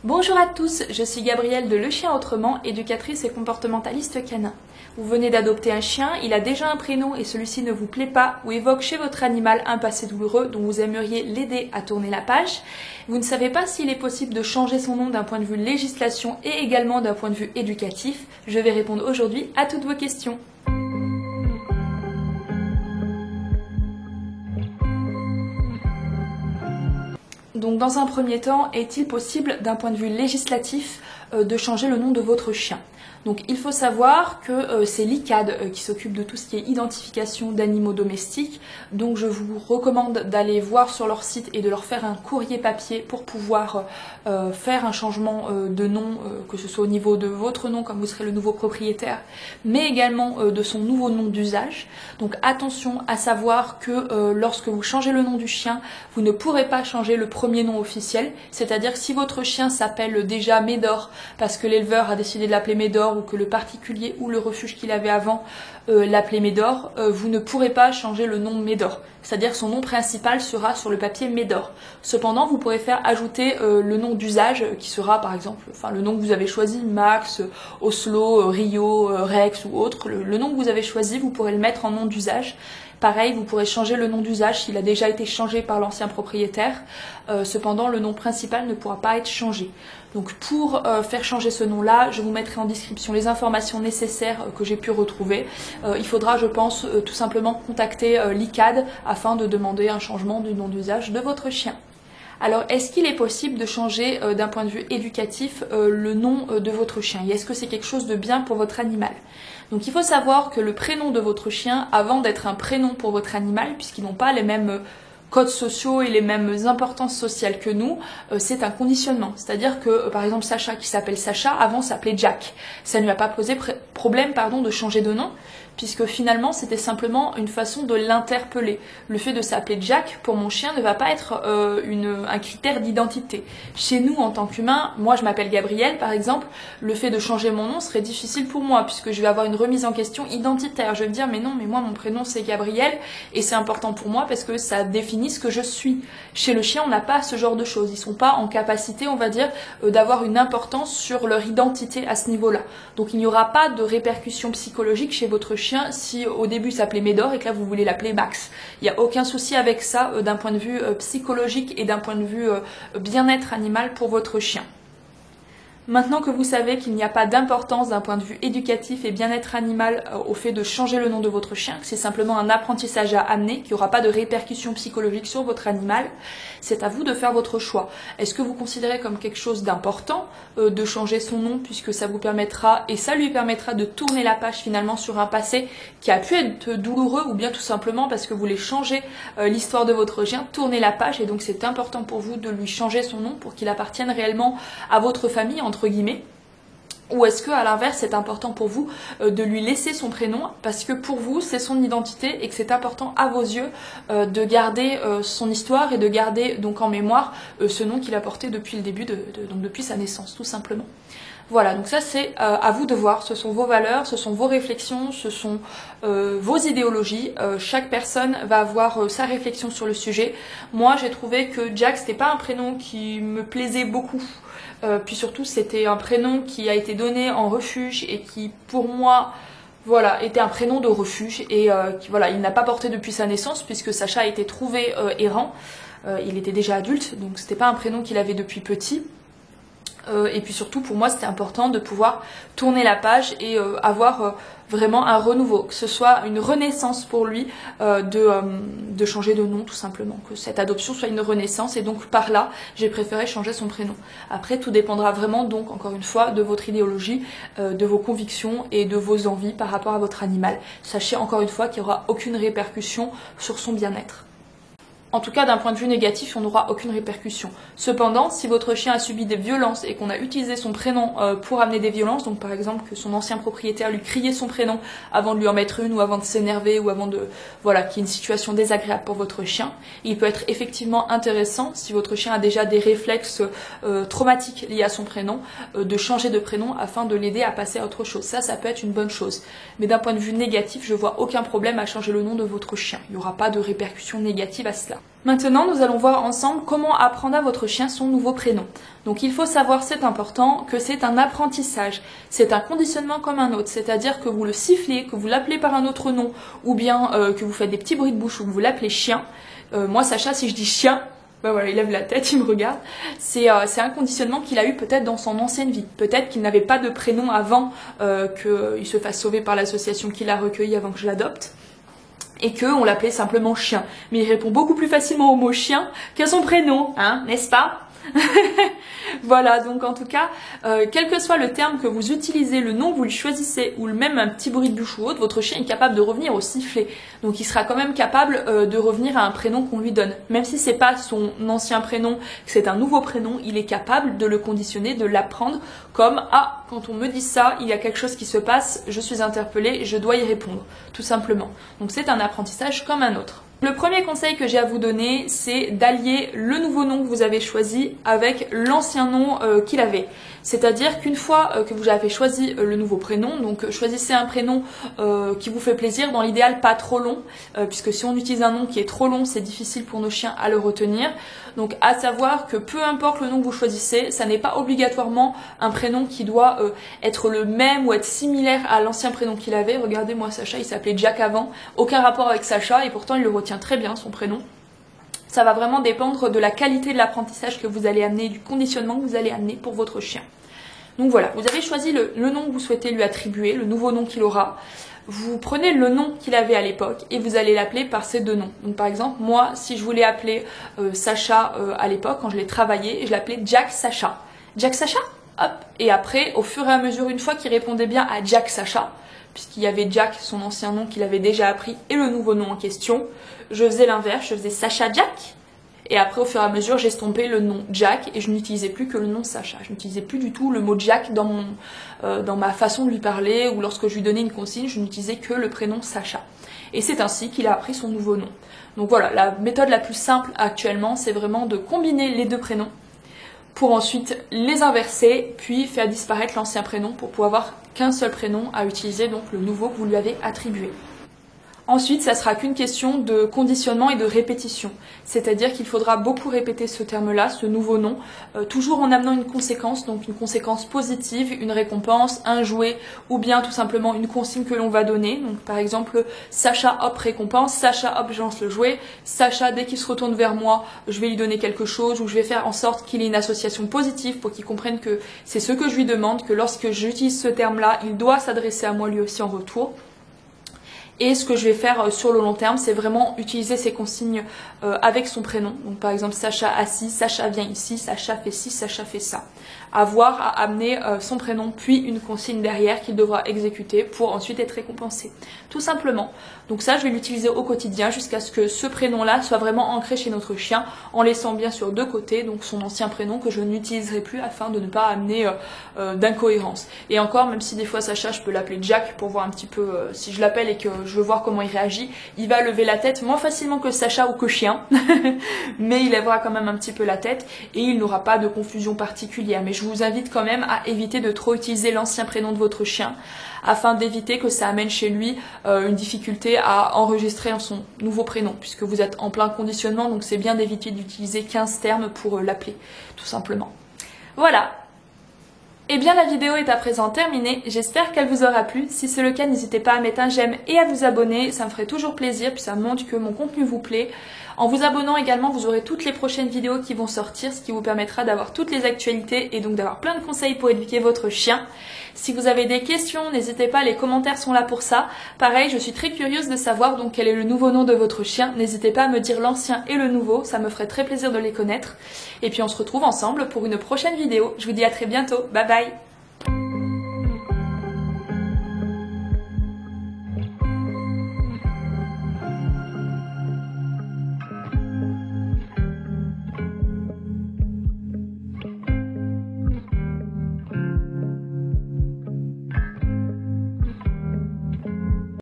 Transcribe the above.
Bonjour à tous, je suis Gabrielle de Le Chien Autrement, éducatrice et comportementaliste canin. Vous venez d'adopter un chien, il a déjà un prénom et celui-ci ne vous plaît pas ou évoque chez votre animal un passé douloureux dont vous aimeriez l'aider à tourner la page. Vous ne savez pas s'il est possible de changer son nom d'un point de vue législation et également d'un point de vue éducatif. Je vais répondre aujourd'hui à toutes vos questions. Donc dans un premier temps, est-il possible d'un point de vue législatif de changer le nom de votre chien? Donc il faut savoir que c'est l'ICAD qui s'occupe de tout ce qui est identification d'animaux domestiques. Donc je vous recommande d'aller voir sur leur site et de leur faire un courrier papier pour pouvoir faire un changement de nom, que ce soit au niveau de votre nom comme vous serez le nouveau propriétaire, mais également de son nouveau nom d'usage. Donc attention à savoir que lorsque vous changez le nom du chien, vous ne pourrez pas changer le premier nom officiel. C'est-à-dire que si votre chien s'appelle déjà Médor parce que l'éleveur a décidé de l'appeler Médor, ou que le particulier ou le refuge qu'il avait avant l'appelait Médor, vous ne pourrez pas changer le nom Médor. C'est-à-dire que son nom principal sera sur le papier Médor. Cependant, vous pourrez faire ajouter le nom d'usage qui sera par exemple, le nom que vous avez choisi, Max, Oslo, Rio, Rex ou autre. Le nom que vous avez choisi, vous pourrez le mettre en nom d'usage. Pareil, vous pourrez changer le nom d'usage s'il a déjà été changé par l'ancien propriétaire. Cependant, le nom principal ne pourra pas être changé. Donc pour faire changer ce nom-là, je vous mettrai en description les informations nécessaires que j'ai pu retrouver. Il faudra, je pense, tout simplement contacter l'ICAD afin de demander un changement du nom d'usage de votre chien. Alors, est-ce qu'il est possible de changer d'un point de vue éducatif le nom de votre chien? Et est-ce que c'est quelque chose de bien pour votre animal? Donc il faut savoir que le prénom de votre chien, avant d'être un prénom pour votre animal, puisqu'ils n'ont pas les mêmes codes sociaux et les mêmes importances sociales que nous, c'est un conditionnement. C'est-à-dire que, par exemple, Sacha qui s'appelle Sacha, avant s'appelait Jack. Ça ne lui a pas posé problème de changer de nom, puisque finalement c'était simplement une façon de l'interpeller. Le fait de s'appeler Jack, pour mon chien, ne va pas être un critère d'identité. Chez nous, en tant qu'humain, moi je m'appelle Gabrielle par exemple, le fait de changer mon nom serait difficile pour moi, puisque je vais avoir une remise en question identitaire. Je vais me dire, mais non, mais moi mon prénom c'est Gabrielle, et c'est important pour moi parce que ça définit ce que je suis. Chez le chien, on n'a pas ce genre de choses. Ils sont pas en capacité, on va dire, d'avoir une importance sur leur identité à ce niveau-là. Donc il n'y aura pas de répercussions psychologiques chez votre chien si au début il s'appelait Médor et que là vous voulez l'appeler Max. Il n'y a aucun souci avec ça d'un point de vue psychologique et d'un point de vue bien-être animal pour votre chien. Maintenant que vous savez qu'il n'y a pas d'importance d'un point de vue éducatif et bien-être animal au fait de changer le nom de votre chien, que c'est simplement un apprentissage à amener, qu'il n'y aura pas de répercussions psychologiques sur votre animal, c'est à vous de faire votre choix. Est-ce que vous considérez comme quelque chose d'important de changer son nom, puisque ça vous permettra, et ça lui permettra de tourner la page finalement sur un passé qui a pu être douloureux, ou bien tout simplement parce que vous voulez changer l'histoire de votre chien, tourner la page, et donc c'est important pour vous de lui changer son nom pour qu'il appartienne réellement à votre famille, entre guillemets. Ou est-ce que à l'inverse c'est important pour vous de lui laisser son prénom parce que pour vous c'est son identité et que c'est important à vos yeux de garder son histoire et de garder donc en mémoire ce nom qu'il a porté depuis le début, donc depuis sa naissance tout simplement. Voilà, donc ça c'est à vous de voir, ce sont vos valeurs, ce sont vos réflexions, ce sont vos idéologies, chaque personne va avoir sa réflexion sur le sujet. Moi j'ai trouvé que Jack c'était pas un prénom qui me plaisait beaucoup, puis surtout c'était un prénom qui a été donné en refuge et qui pour moi était un prénom de refuge et il n'a pas porté depuis sa naissance puisque Sacha a été trouvé errant, il était déjà adulte donc c'était pas un prénom qu'il avait depuis petit. Et puis surtout pour moi c'était important de pouvoir tourner la page et avoir vraiment un renouveau, que ce soit une renaissance pour lui de changer de nom tout simplement, que cette adoption soit une renaissance et donc par là j'ai préféré changer son prénom. Après tout dépendra vraiment donc encore une fois de votre idéologie, de vos convictions et de vos envies par rapport à votre animal. Sachez encore une fois qu'il n'y aura aucune répercussion sur son bien-être. En tout cas, d'un point de vue négatif, on n'aura aucune répercussion. Cependant, si votre chien a subi des violences et qu'on a utilisé son prénom pour amener des violences, donc par exemple que son ancien propriétaire lui criait son prénom avant de lui en mettre une ou avant de s'énerver ou avant de qu'il y ait une situation désagréable pour votre chien, il peut être effectivement intéressant, si votre chien a déjà des réflexes traumatiques liés à son prénom, de changer de prénom afin de l'aider à passer à autre chose. Ça peut être une bonne chose. Mais d'un point de vue négatif, je vois aucun problème à changer le nom de votre chien. Il n'y aura pas de répercussions négatives à cela. Maintenant, nous allons voir ensemble comment apprendre à votre chien son nouveau prénom. Donc il faut savoir, c'est important, que c'est un apprentissage. C'est un conditionnement comme un autre, c'est-à-dire que vous le sifflez, que vous l'appelez par un autre nom, ou bien que vous faites des petits bruits de bouche ou que vous l'appelez chien. Moi, Sacha, si je dis chien, ben voilà, il lève la tête, il me regarde. C'est un conditionnement qu'il a eu peut-être dans son ancienne vie. Peut-être qu'il n'avait pas de prénom avant qu'il se fasse sauver par l'association qui l'a recueilli avant que je l'adopte. Et qu'on l'appelait simplement chien. Mais il répond beaucoup plus facilement au mot chien qu'à son prénom, hein, n'est-ce pas? Voilà, donc en tout cas, quel que soit le terme que vous utilisez, le nom que vous lui choisissez, ou même un petit bruit de bouche ou autre, votre chien est capable de revenir au sifflet. Donc il sera quand même capable de revenir à un prénom qu'on lui donne. Même si c'est pas son ancien prénom, que c'est un nouveau prénom, il est capable de le conditionner, de l'apprendre comme « Ah, quand on me dit ça, il y a quelque chose qui se passe, je suis interpellée, je dois y répondre », tout simplement. Donc c'est un apprentissage comme un autre. Le premier conseil que j'ai à vous donner, c'est d'allier le nouveau nom que vous avez choisi avec l'ancien nom qu'il avait. C'est-à-dire qu'une fois que vous avez choisi le nouveau prénom, donc choisissez un prénom qui vous fait plaisir, dans l'idéal pas trop long, puisque si on utilise un nom qui est trop long, c'est difficile pour nos chiens à le retenir. Donc à savoir que peu importe le nom que vous choisissez, ça n'est pas obligatoirement un prénom qui doit être le même ou être similaire à l'ancien prénom qu'il avait. Regardez, moi Sacha, il s'appelait Jack avant, aucun rapport avec Sacha, et pourtant il le retient très bien son prénom. Ça va vraiment dépendre de la qualité de l'apprentissage que vous allez amener, du conditionnement que vous allez amener pour votre chien. Donc voilà, vous avez choisi le nom que vous souhaitez lui attribuer, le nouveau nom qu'il aura. Vous prenez le nom qu'il avait à l'époque et vous allez l'appeler par ces deux noms. Donc par exemple, moi, si je voulais appeler Sacha à l'époque, quand je l'ai travaillé, je l'appelais Jack Sacha. Jack Sacha? Hop. Et après, au fur et à mesure, une fois qu'il répondait bien à Jack Sacha, puisqu'il y avait Jack, son ancien nom qu'il avait déjà appris, et le nouveau nom en question, je faisais l'inverse, je faisais Sacha Jack. Et après, au fur et à mesure, j'estompais le nom Jack et je n'utilisais plus que le nom Sacha. Je n'utilisais plus du tout le mot Jack dans ma façon de lui parler, ou lorsque je lui donnais une consigne, je n'utilisais que le prénom Sacha. Et c'est ainsi qu'il a appris son nouveau nom. Donc voilà, la méthode la plus simple actuellement, c'est vraiment de combiner les deux prénoms pour ensuite les inverser, puis faire disparaître l'ancien prénom pour pouvoir avoir qu'un seul prénom à utiliser, donc le nouveau que vous lui avez attribué. Ensuite, ça sera qu'une question de conditionnement et de répétition. C'est-à-dire qu'il faudra beaucoup répéter ce terme-là, ce nouveau nom, toujours en amenant une conséquence, donc une conséquence positive, une récompense, un jouet, ou bien tout simplement une consigne que l'on va donner. Donc par exemple, Sacha, hop, récompense, Sacha, hop, je lance le jouet, Sacha, dès qu'il se retourne vers moi, je vais lui donner quelque chose, ou je vais faire en sorte qu'il ait une association positive pour qu'il comprenne que c'est ce que je lui demande, que lorsque j'utilise ce terme-là, il doit s'adresser à moi lui aussi en retour. Et ce que je vais faire sur le long terme, c'est vraiment utiliser ces consignes avec son prénom. Donc par exemple, Sacha assis, Sacha vient ici, Sacha fait ci, Sacha fait ça. Avoir à amener son prénom, puis une consigne derrière qu'il devra exécuter pour ensuite être récompensé. Tout simplement. Donc ça, je vais l'utiliser au quotidien jusqu'à ce que ce prénom-là soit vraiment ancré chez notre chien, en laissant bien sûr de côté donc son ancien prénom que je n'utiliserai plus afin de ne pas amener d'incohérence. Et encore, même si des fois Sacha, je peux l'appeler Jack pour voir un petit peu si je l'appelle et que je veux voir comment il réagit, il va lever la tête moins facilement que Sacha ou que chien, mais il lèvera quand même un petit peu la tête et il n'aura pas de confusion particulière. Mais je vous invite quand même à éviter de trop utiliser l'ancien prénom de votre chien afin d'éviter que ça amène chez lui une difficulté à enregistrer son nouveau prénom, puisque vous êtes en plein conditionnement, donc c'est bien d'éviter d'utiliser 15 termes pour l'appeler, tout simplement. Voilà. Et bien la vidéo est à présent terminée, j'espère qu'elle vous aura plu. Si c'est le cas, n'hésitez pas à mettre un j'aime et à vous abonner, ça me ferait toujours plaisir, puis ça montre que mon contenu vous plaît. En vous abonnant également, vous aurez toutes les prochaines vidéos qui vont sortir, ce qui vous permettra d'avoir toutes les actualités et donc d'avoir plein de conseils pour éduquer votre chien. Si vous avez des questions, n'hésitez pas, les commentaires sont là pour ça. Pareil, je suis très curieuse de savoir donc quel est le nouveau nom de votre chien. N'hésitez pas à me dire l'ancien et le nouveau, ça me ferait très plaisir de les connaître. Et puis on se retrouve ensemble pour une prochaine vidéo. Je vous dis à très bientôt, bye bye.